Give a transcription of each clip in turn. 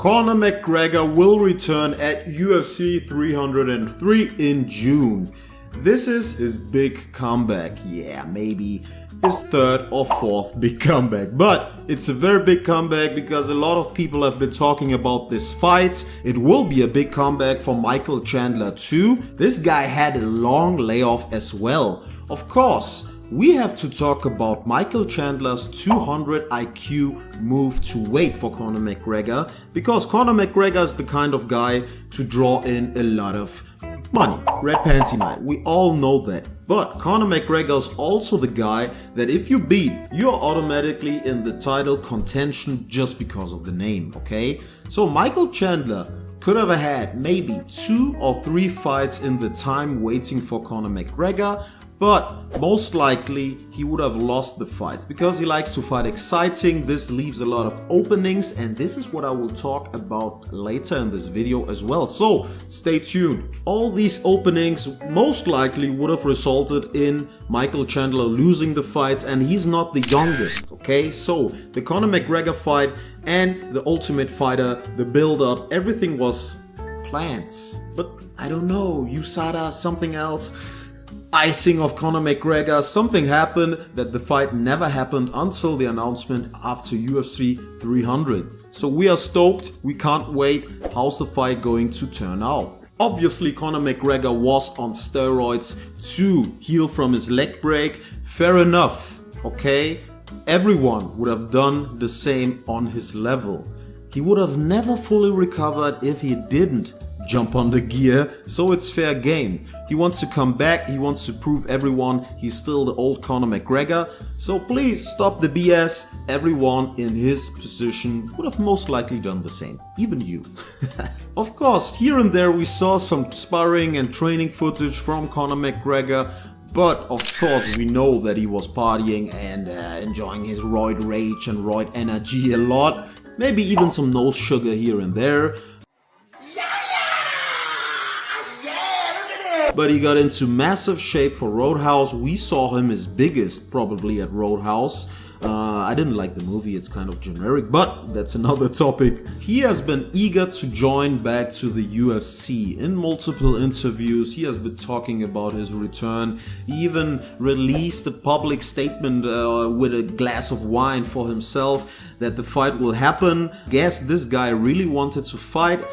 Conor McGregor will return at UFC 303 in June. This is his big comeback. Yeah, maybe his third or fourth big comeback. But it's a very big comeback because a lot of people have been talking about this fight. It will be a big comeback for Michael Chandler too. This guy had a long layoff as well. Of course, we have to talk about Michael Chandler's 200 IQ move to weight for Conor McGregor, because Conor McGregor is the kind of guy to draw in a lot of money. Red Pansy Night, we all know that. But Conor McGregor is also the guy that if you beat, you're automatically in the title contention just because of the name, okay? So Michael Chandler could have had maybe 2 or 3 fights in the time waiting for Conor McGregor, but most likely he would have lost the fights because he likes to fight exciting. This leaves a lot of openings, and this is what I will talk about later in this video as well. So stay tuned. All these openings most likely would have resulted in Michael Chandler losing the fights, and he's not the youngest, okay? So the Conor McGregor fight and the Ultimate Fighter, the build-up, everything was plans. But I don't know, USADA, something else. Icing of Conor McGregor, something happened that the fight never happened until the announcement after UFC 300. So we are stoked, we can't wait. How's the fight going to turn out? Obviously Conor McGregor was on steroids to heal from his leg break. Fair enough, okay? Everyone would have done the same on his level. He would have never fully recovered if he didn't jump on the gear, so it's fair game. He wants to come back, he wants to prove everyone he's still the old Conor McGregor, so please stop the BS. Everyone in his position would have most likely done the same, even you. Of course, here and there we saw some sparring and training footage from Conor McGregor, but of course we know that he was partying and enjoying his roid rage and roid energy a lot, maybe even some nose sugar here and there. But he got into massive shape for Roadhouse. We saw him his biggest probably at Roadhouse. I didn't like the movie, it's kind of generic, but that's another topic. He has been eager to join back to the UFC. In multiple interviews, he has been talking about his return. He even released a public statement with a glass of wine for himself that the fight will happen. Guess this guy really wanted to fight.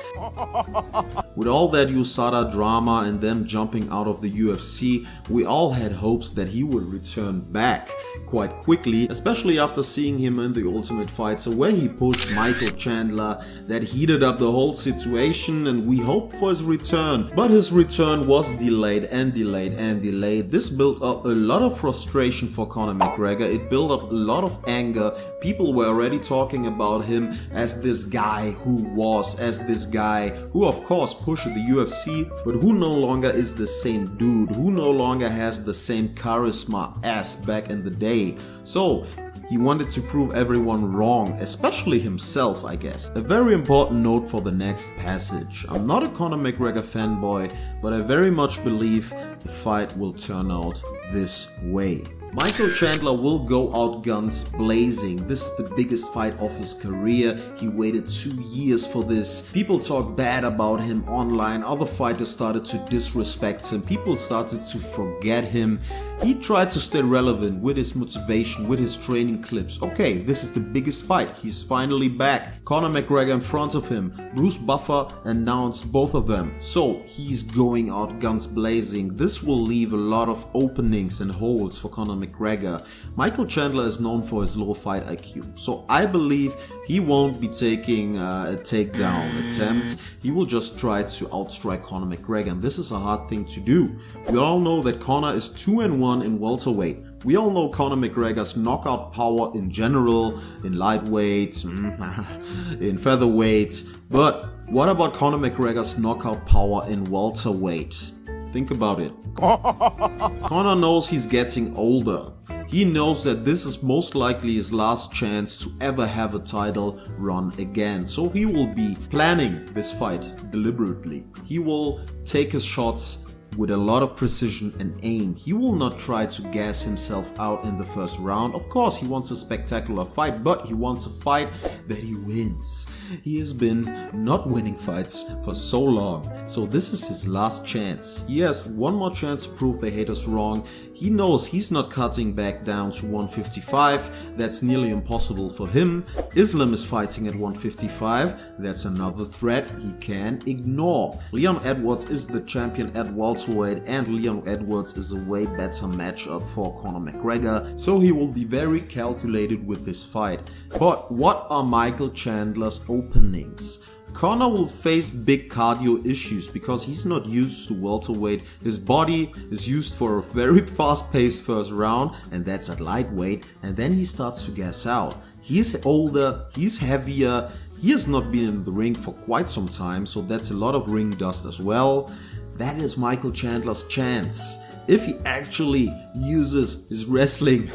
With all that USADA drama and them jumping out of the UFC, we all had hopes that he would return back quite quickly, especially after seeing him in the Ultimate Fighter where he pushed Michael Chandler. That heated up the whole situation and we hoped for his return. But his return was delayed and delayed and delayed. This built up a lot of frustration for Conor McGregor. It built up a lot of anger. People were already talking about him as this guy who of course pushed the UFC, but who no longer is the same dude, who no longer has the same charisma as back in the day. So he wanted to prove everyone wrong, especially himself, I guess. A very important note for the next passage. I'm not a Conor McGregor fanboy, but I very much believe the fight will turn out this way. Michael Chandler will go out guns blazing. This is the biggest fight of his career. He waited 2 years for this. People talk bad about him online. Other fighters started to disrespect him. People started to forget him. He tried to stay relevant with his motivation, with his training clips. Okay, this is the biggest fight. He's finally back. Conor McGregor in front of him. Bruce Buffer announced both of them. So he's going out guns blazing. This will leave a lot of openings and holes for Conor McGregor. Michael Chandler is known for his low fight IQ, so I believe he won't be taking a takedown attempt. He will just try to outstrike Conor McGregor, and this is a hard thing to do. We all know that Conor is 2-1 in welterweight. We all know Conor McGregor's knockout power in general, in lightweight, in featherweight, but what about Conor McGregor's knockout power in welterweight? Think about it. Conor knows he's getting older. He knows that this is most likely his last chance to ever have a title run again. So he will be planning this fight deliberately. He will take his shots with a lot of precision and aim. He will not try to gas himself out in the first round. Of course, he wants a spectacular fight, but he wants a fight that he wins. He has been not winning fights for so long, so this is his last chance. He has one more chance to prove the haters wrong. He knows he's not cutting back down to 155, that's nearly impossible for him. Islam is fighting at 155, that's another threat he can't ignore. Leon Edwards is the champion at welterweight, and Leon Edwards is a way better matchup for Conor McGregor, so he will be very calculated with this fight. But what are Michael Chandler's openings? Conor will face big cardio issues because he's not used to welterweight. His body is used for a very fast-paced first round, and that's at lightweight, and then he starts to gas out. He's older, he's heavier, he has not been in the ring for quite some time, so that's a lot of ring dust as well. That is Michael Chandler's chance. If he actually uses his wrestling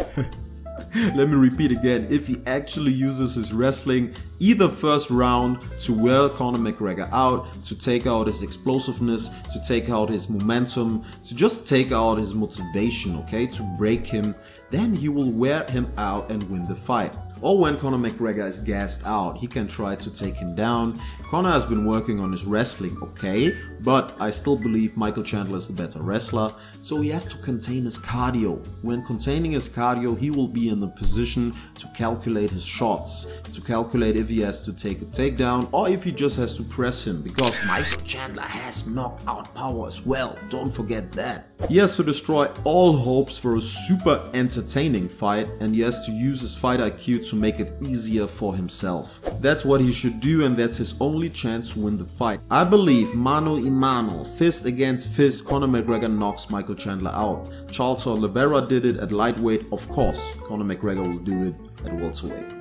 let me repeat again, if he actually uses his wrestling either first round to wear Conor McGregor out, to take out his explosiveness, to take out his momentum, to just take out his motivation, okay, to break him, then he will wear him out and win the fight. Or when Conor McGregor is gassed out, he can try to take him down. Conor has been working on his wrestling, okay, but I still believe Michael Chandler is the better wrestler, so he has to contain his cardio. When containing his cardio, he will be in the position to calculate his shots, to calculate if he has to take a takedown or if he just has to press him, because Michael Chandler has knockout power as well, don't forget that. He has to destroy all hopes for a super entertaining fight, and he has to use his fight IQ to make it easier for himself. That's what he should do, and that's his only chance to win the fight. I believe mano a mano, fist against fist, Conor McGregor knocks Michael Chandler out. Charles Oliveira did it at lightweight, of course, Conor McGregor will do it at welterweight.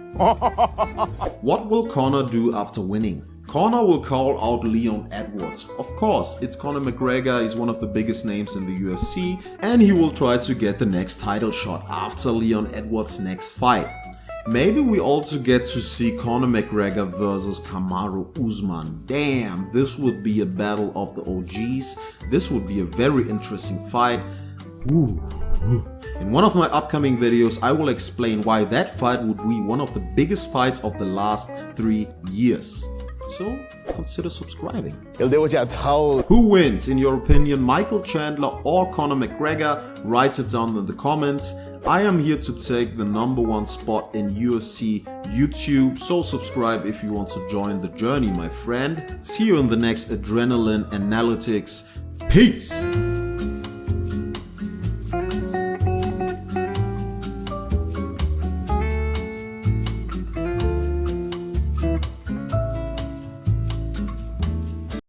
What will Conor do after winning? Conor will call out Leon Edwards. Of course, it's Conor McGregor, he's one of the biggest names in the UFC, and he will try to get the next title shot after Leon Edwards' next fight. Maybe we also get to see Conor McGregor versus Kamaru Usman. Damn, this would be a battle of the OGs. This would be a very interesting fight. In one of my upcoming videos, I will explain why that fight would be one of the biggest fights of the last 3 years. So consider subscribing. Who wins, in your opinion, Michael Chandler or Conor McGregor? Write it down in the comments. I am here to take the #1 spot in UFC YouTube, so subscribe if you want to join the journey, my friend. See you in the next Adrenaline Analytics. Peace!